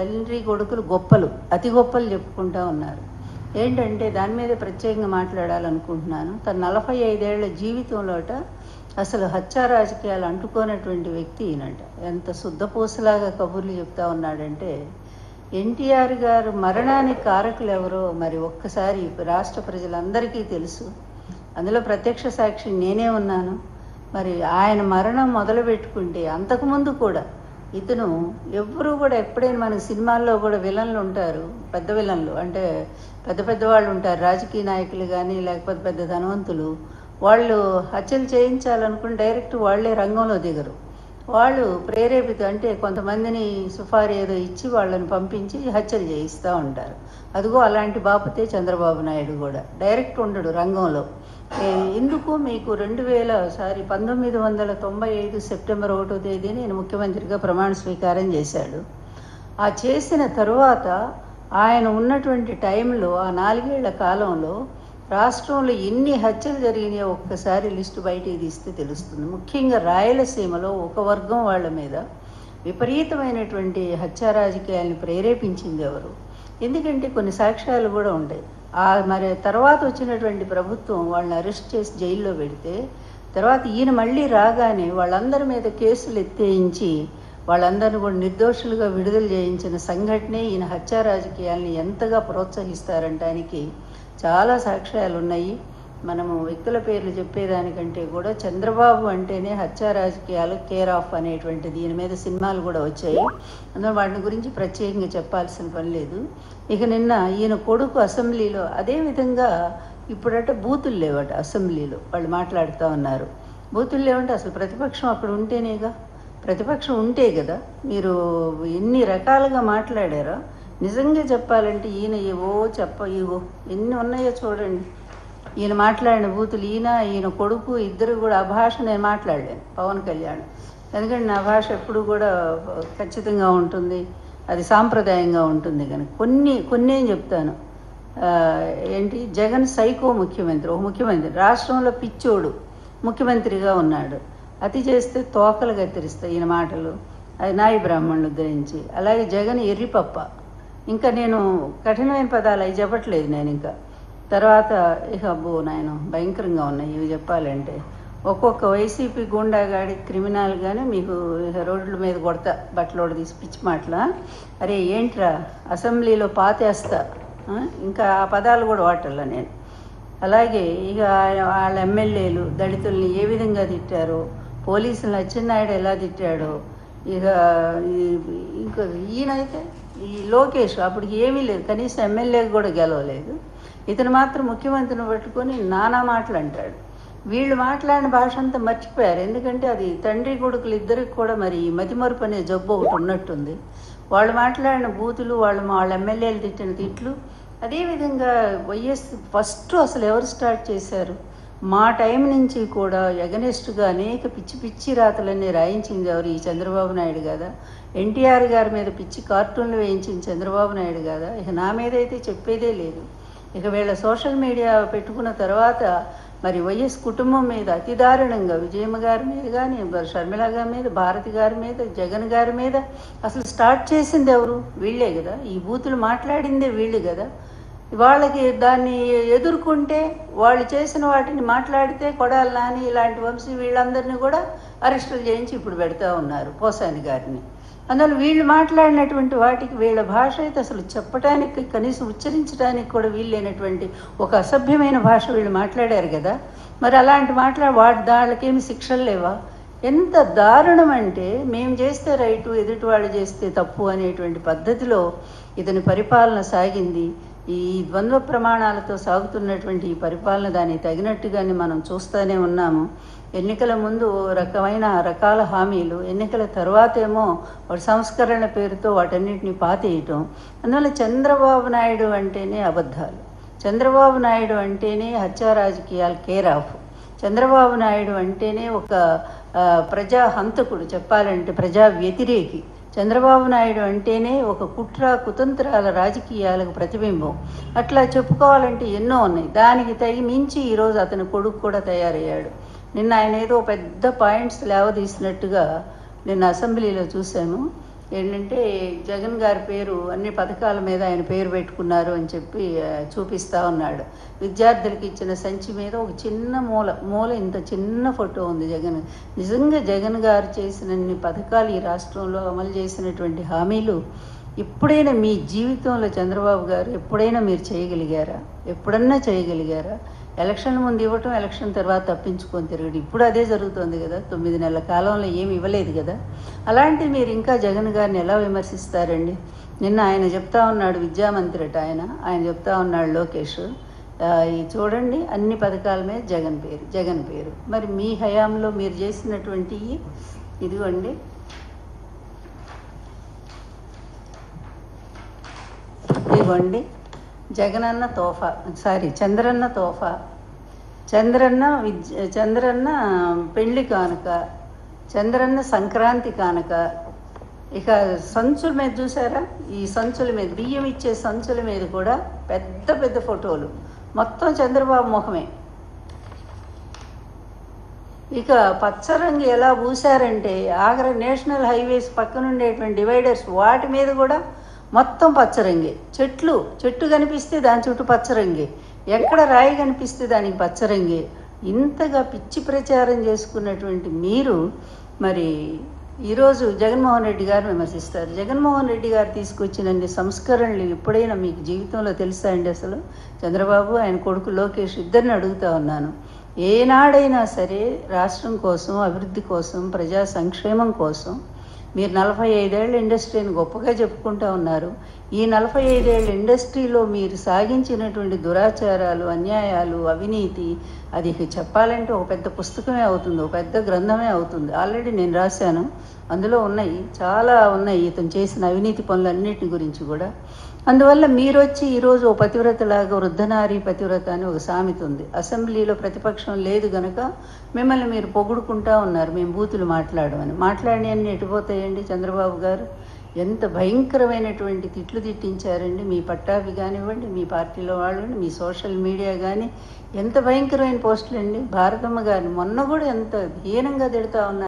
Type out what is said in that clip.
తండ్రి కొడుకులు గొప్పలు, అతి గొప్పలు చెప్పుకుంటూ ఉన్నారు. ఏంటంటే దాని మీద ప్రత్యేకంగా మాట్లాడాలనుకుంటున్నాను. తన 45 ఏళ్ల జీవితంలోట అసలు హత్యా రాజకీయాలు అంటుకోనటువంటి వ్యక్తి ఈయనట. ఎంత శుద్ధపూసలాగా కబుర్లు చెప్తా ఉన్నాడంటే, ఎన్టీఆర్ గారు మరణానికి కారకులు ఎవరో మరి ఒక్కసారి రాష్ట్ర ప్రజలందరికీ తెలుసు. అందులో ప్రత్యక్ష సాక్షి నేనే ఉన్నాను. మరి ఆయన మరణం మొదలు పెట్టుకుంటే అంతకుముందు కూడా ఇతను ఎవ్వరూ కూడా ఎప్పుడైనా మన సినిమాల్లో కూడా విలన్లు ఉంటారు, పెద్ద విలన్లు అంటే పెద్ద పెద్ద వాళ్ళు ఉంటారు, రాజకీయ నాయకులు కానీ లేకపోతే పెద్ద ధనవంతులు. వాళ్ళు హత్యలు చేయించాలనుకుని డైరెక్ట్ వాళ్ళే రంగంలో దిగరు. వాళ్ళు ప్రేరేపిత అంటే కొంతమందిని సుఫారీ ఏదో ఇచ్చి వాళ్ళని పంపించి హత్యలు చేయిస్తూ ఉంటారు. అదిగో అలాంటి బాపతే చంద్రబాబు నాయుడు కూడా డైరెక్ట్ ఉండడు రంగంలో. ఎందుకు మీకు 1995 సెప్టెంబర్ 1వ తేదీని నేను ముఖ్యమంత్రిగా ప్రమాణ స్వీకారం చేశాడు. ఆ చేసిన తరువాత ఆయన ఉన్నటువంటి టైంలో ఆ 4 ఏళ్ల కాలంలో రాష్ట్రంలో ఎన్ని హత్యలు జరిగినాయో ఒక్కసారి లిస్టు బయటికి తీస్తే తెలుస్తుంది. ముఖ్యంగా రాయలసీమలో ఒక వర్గం వాళ్ళ మీద విపరీతమైనటువంటి హత్యా రాజకీయాలను ప్రేరేపించింది ఎవరు? ఎందుకంటే కొన్ని సాక్ష్యాలు కూడా ఉంటాయి. మరి తర్వాత వచ్చినటువంటి ప్రభుత్వం వాళ్ళని అరెస్ట్ చేసి జైల్లో పెడితే తర్వాత ఈయన మళ్ళీ రాగానే వాళ్ళందరి మీద కేసులు ఎత్తేయించి వాళ్ళందరినీ కూడా నిర్దోషులుగా విడుదల చేయించిన సంఘటనే ఈయన హత్యా రాజకీయాలని ఎంతగా ప్రోత్సహిస్తారంటానికి చాలా సాక్ష్యాలు ఉన్నాయి. మనము వ్యక్తుల పేర్లు చెప్పేదానికంటే కూడా చంద్రబాబు అంటేనే హత్యా రాజకీయాలు కేర్ ఆఫ్ అనేటువంటి దీని మీద సినిమాలు కూడా వచ్చాయి. అందులో వాటి గురించి ప్రత్యేకంగా చెప్పాల్సిన పని లేదు. ఇక నిన్న ఈయన కొడుకు అసెంబ్లీలో అదేవిధంగా ఇప్పుడట బూతులు లేవట అసెంబ్లీలో వాళ్ళు మాట్లాడుతూ ఉన్నారు. బూతులు లేవంటే అసలు ప్రతిపక్షం అక్కడ ఉంటేనేగా, ప్రతిపక్షం ఉంటే కదా మీరు ఎన్ని రకాలుగా మాట్లాడారో. నిజంగా చెప్పాలంటే ఈయన ఇవో ఎన్ని ఉన్నాయో చూడండి. ఈయన మాట్లాడిన బూతులు ఈయన కొడుకు ఇద్దరు కూడా ఆ భాష నేను మాట్లాడలేను, పవన్ కళ్యాణ్. ఎందుకంటే నా భాష ఎప్పుడు కూడా ఖచ్చితంగా ఉంటుంది, అది సాంప్రదాయంగా ఉంటుంది. కనుక కొన్ని చెప్తాను. ఏంటి జగన్ సైకో ముఖ్యమంత్రి, ఒక ముఖ్యమంత్రి రాష్ట్రంలో పిచ్చోడు ముఖ్యమంత్రిగా ఉన్నాడు. అతి చేస్తే తోకలు కత్తిరిస్తాయి ఈయన మాటలు, అది నాయి బ్రాహ్మణులు ఉద్ధరించి. అలాగే జగన్ ఎర్రిపప్ప. ఇంకా నేను కఠినమైన పదాలు అవి చెప్పట్లేదు నేను. ఇంకా తర్వాత ఇక నాయన భయంకరంగా ఉన్నాయి ఇవి చెప్పాలంటే. ఒక్కొక్క వైసీపీ గూండాగాడి క్రిమినల్ కానీ మీకు రోడ్ల మీద కొడతా బట్టలోడు తీసి పిచ్చి మాటల. అరే ఏంట్రా అసెంబ్లీలో పాతేస్తా, ఇంకా ఆ పదాలు కూడా వాటల్లా నేను. అలాగే ఇక వాళ్ళ ఎమ్మెల్యేలు దళితుల్ని ఏ విధంగా తిట్టారో, పోలీసులను అచ్చెన్నాయుడు ఎలా తిట్టాడో. ఇక ఇంకా ఈయనైతే ఈ లోకేష్ అప్పటికి ఏమీ లేదు, కనీసం ఎమ్మెల్యేకి కూడా గెలవలేదు. ఇతను మాత్రం ముఖ్యమంత్రిని పట్టుకొని నానా మాటలు అంటాడు. వీళ్ళు మాట్లాడిన భాష అంతా మర్చిపోయారు. ఎందుకంటే అది తండ్రి కొడుకులు ఇద్దరికి కూడా మరి మతిమరుపు అనే జబ్బు ఒకటి ఉన్నట్టుంది. వాళ్ళు మాట్లాడిన బూతులు, వాళ్ళ ఎమ్మెల్యేలు తిట్టిన తిట్లు. అదేవిధంగా వైఎస్ ఫస్ట్ అసలు ఎవరు స్టార్ట్ చేశారు? మా టైం నుంచి కూడా ఎగనెస్ట్గా అనేక పిచ్చి పిచ్చి రాతలన్నీ రాయించింది ఎవరు? ఈ చంద్రబాబు నాయుడు కదా. ఎన్టీఆర్ గారి మీద పిచ్చి కార్టూన్లు వేయించింది చంద్రబాబు నాయుడు కదా. ఇక నా మీద అయితే చెప్పేదే లేదు. ఇక వీళ్ళ సోషల్ మీడియా పెట్టుకున్న తర్వాత మరి వైఎస్ కుటుంబం మీద అతి దారుణంగా విజయమ్మ గారి మీద కానీ, షర్మిల గారి మీద, భారతి గారి మీద, జగన్ గారి మీద అసలు స్టార్ట్ చేసింది ఎవరు? వీళ్ళే కదా. ఈ బూతులు మాట్లాడిందే వీళ్ళు కదా. వాళ్ళకి దాన్ని ఎదుర్కొంటే వాళ్ళు చేసిన వాటిని మాట్లాడితే కొడాలి నాని ఇలాంటి వంశీ వీళ్ళందరినీ కూడా అరెస్టులు చేయించి ఇప్పుడు పెడతా ఉన్నారు, పోసాని గారిని. అందువల్ల వీళ్ళు మాట్లాడినటువంటి వాటికి వీళ్ళ భాష అయితే అసలు చెప్పడానికి కనీసం ఉచ్చరించడానికి కూడా వీళ్ళైనటువంటి ఒక అసభ్యమైన భాష వీళ్ళు మాట్లాడారు కదా. మరి అలాంటి వాళ్ళకేమి శిక్షలు లేవా? ఎంత దారుణం అంటే మేము చేస్తే రైటు, ఎదుటి వాళ్ళు చేస్తే తప్పు అనేటువంటి పద్ధతిలో ఇతని పరిపాలన సాగింది. ఈ ద్వంద్వ ప్రమాణాలతో సాగుతున్నటువంటి ఈ పరిపాలన దానికి తగినట్టుగానే మనం చూస్తూనే ఉన్నాము. ఎన్నికల ముందు రకాల హామీలు, ఎన్నికల తర్వాతేమో వాటి సంస్కరణ పేరుతో వాటన్నిటిని పాతేయటం. అందువల్ల చంద్రబాబు నాయుడు అంటేనే అబద్ధాలు, చంద్రబాబు నాయుడు అంటేనే హత్యా రాజకీయాలు కేర్ ఆఫ్, చంద్రబాబు నాయుడు అంటేనే ఒక ప్రజా హంతకుడు, చెప్పాలంటే ప్రజా వ్యతిరేకి. చంద్రబాబు నాయుడు అంటేనే ఒక కుట్ర కుతంత్రాల రాజకీయాలకు ప్రతిబింబం. అట్లా చెప్పుకోవాలంటే ఎన్నో ఉన్నాయి. దానికి మించి ఈరోజు అతని కొడుకు కూడా తయారయ్యాడు. నిన్న ఆయన ఏదో పెద్ద పాయింట్స్ లేవదీసినట్టుగా నిన్న అసెంబ్లీలో చూశాను. ఏంటంటే జగన్ గారి పేరు అన్ని పథకాల మీద ఆయన పేరు పెట్టుకున్నారు అని చెప్పి చూపిస్తూ ఉన్నాడు. విద్యార్థులకు ఇచ్చిన సంచి మీద ఒక చిన్న మూల ఇంత చిన్న ఫోటో ఉంది జగన్. నిజంగా జగన్ గారు చేసినన్ని పథకాలు, ఈ రాష్ట్రంలో అమలు చేసినటువంటి హామీలు ఎప్పుడైనా మీ జీవితంలో చంద్రబాబు గారు ఎప్పుడైనా మీరు చేయగలిగారా? ఎప్పుడన్నా చేయగలిగారా? ఎలక్షన్ ముందు ఇవ్వటం, ఎలక్షన్ తర్వాత తప్పించుకొని తిరగడం. ఇప్పుడు అదే జరుగుతుంది కదా. 9 నెలల కాలంలో ఏమి ఇవ్వలేదు కదా. అలాంటి మీరు ఇంకా జగన్ గారిని ఎలా విమర్శిస్తారండి? నిన్న ఆయన చెప్తా ఉన్నాడు, విద్యామంత్రి అట ఆయన చెప్తా ఉన్నాడు లోకేష్, చూడండి అన్ని పథకాల మీద జగన్ పేరు. మరి మీ హయాంలో మీరు చేసినటువంటి ఇదిగోండి, ఇదిగోండి జగనన్న తోఫా, చంద్రన్న తోఫా, చంద్రన్న పెళ్లి కానుక, చంద్రన్న సంక్రాంతి కానుక. ఇక సంచుల మీద చూసారా, ఈ సంచుల మీద బియ్యం ఇచ్చే సంచుల మీద కూడా పెద్ద పెద్ద ఫోటోలు, మొత్తం చంద్రబాబు ముఖమే. ఇక పచ్చరంగు ఎలా పూసారంటే ఆగ్రా నేషనల్ హైవేస్ పక్కన ఉండేటువంటి డివైడర్స్ వాటి మీద కూడా మొత్తం పచ్చరంగే. చెట్టు కనిపిస్తే దాని చుట్టూ పచ్చరంగే, ఎక్కడ రాయి కనిపిస్తే దానికి పచ్చరంగే. ఇంతగా పిచ్చి ప్రచారం చేసుకున్నటువంటి మీరు మరి ఈరోజు జగన్మోహన్ రెడ్డి గారు విమర్శిస్తారు. జగన్మోహన్ రెడ్డి గారు తీసుకొచ్చినన్ని సంస్కరణలు ఎప్పుడైనా మీకు జీవితంలో తెలుసా అండి? అసలు చంద్రబాబు ఆయన కొడుకు లోకేష్ ఇద్దరిని అడుగుతా ఉన్నాను, ఏనాడైనా సరే రాష్ట్రం కోసం, అభివృద్ధి కోసం, ప్రజా సంక్షేమం కోసం మీరు 45 ఏళ్ళ ఇండస్ట్రీని గొప్పగా చెప్పుకుంటూ ఉన్నారు. ఈ 45 ఏళ్ళ ఇండస్ట్రీలో మీరు సాగించినటువంటి దురాచారాలు, అన్యాయాలు, అవినీతి, అది చెప్పాలంటే ఒక పెద్ద పుస్తకమే అవుతుంది, ఒక పెద్ద గ్రంథమే అవుతుంది. ఆల్రెడీ నేను రాశాను, అందులో ఉన్నాయి, చాలా ఉన్నాయి ఇతను చేసిన అవినీతి పనులన్నిటి గురించి కూడా. అందువల్ల మీరు వచ్చి ఈరోజు ఓ పతివ్రతలాగా, వృద్ధనారి పతివ్రత అని ఒక సామెత ఉంది. అసెంబ్లీలో ప్రతిపక్షం లేదు గనక మిమ్మల్ని మీరు పొగుడుకుంటా ఉన్నారు, మేము బూతులు మాట్లాడి అన్ని ఎటుపోతాయండి? చంద్రబాబు గారు ఎంత భయంకరమైనటువంటి తిట్లు తిట్టించారండి. మీ పట్టాభి కానివ్వండి, మీ పార్టీలో వాళ్ళు, మీ సోషల్ మీడియా కానీ ఎంత భయంకరమైన పోస్టులు అండి. భారతమ్మ గారిని మొన్న కూడా ఎంత హీనంగా తిడతా ఉన్నారు.